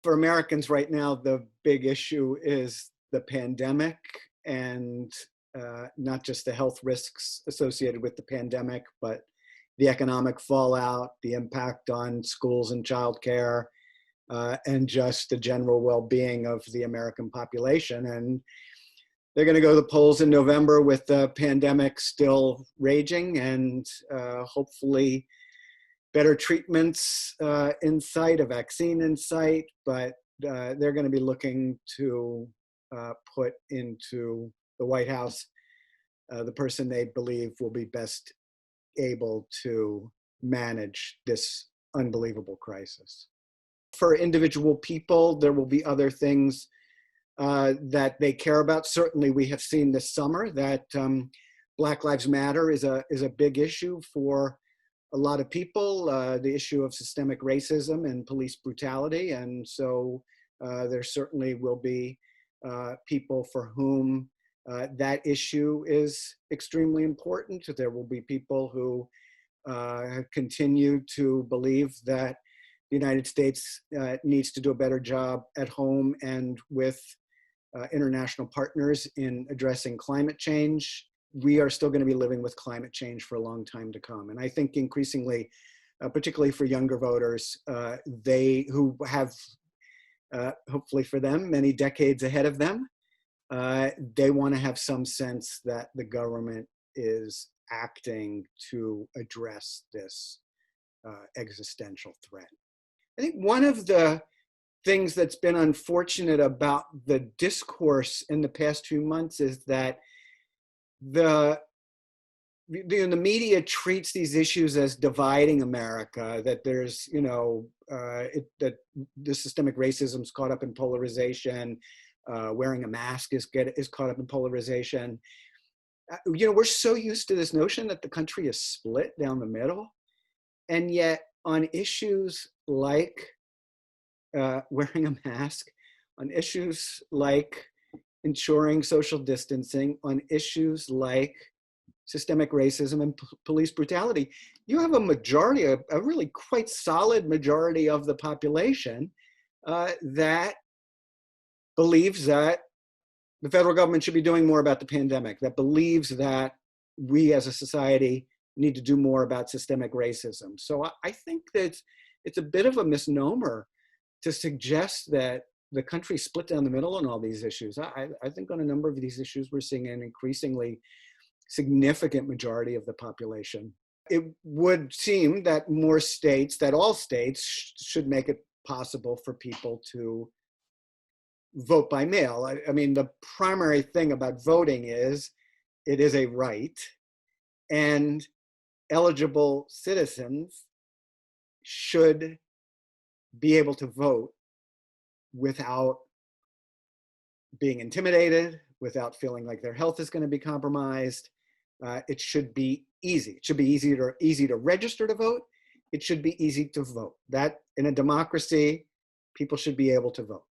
For Americans right now, the big issue is the pandemic and not just the health risks associated with the pandemic, but the economic fallout, the impact on schools and childcare, and just the general well-being of the American population. And they're going to go to the polls in November with the pandemic still raging and hopefully better treatments in sight, a vaccine in sight, but they're going to be looking to put into the White House the person they believe will be best able to manage this unbelievable crisis. For individual people, there will be other things that they care about. Certainly, we have seen this summer that Black Lives Matter is a big issue for a lot of people, the issue of systemic racism and police brutality. And so there certainly will be people for whom that issue is extremely important. There will be people who continue to believe that the United States needs to do a better job at home and with international partners in addressing climate change. We are still going to be living with climate change for a long time to come. And I think increasingly, particularly for younger voters, they who have, hopefully for them, many decades ahead of them, they want to have some sense that the government is acting to address this existential threat. I think one of the things that's been unfortunate about the discourse in the past few months is that the media treats these issues as dividing America, that there's, that the systemic racism is caught up in polarization, wearing a mask is caught up in polarization. We're so used to this notion that the country is split down the middle. And yet on issues like wearing a mask, on issues like ensuring social distancing, on issues like systemic racism and police brutality, you have a majority, a really quite solid majority of the population that believes that the federal government should be doing more about the pandemic, that believes that we as a society need to do more about systemic racism. So I think that it's a bit of a misnomer to suggest that the country split down the middle on all these issues. I think on a number of these issues, we're seeing an increasingly significant majority of the population. It would seem that more states, that all states should make it possible for people to vote by mail. I mean, the primary thing about voting is it is a right, and eligible citizens should be able to vote without being intimidated, without feeling like their health is going to be compromised. It should be easy. It should be easy to register to vote. It should be easy to vote. That in a democracy, people should be able to vote.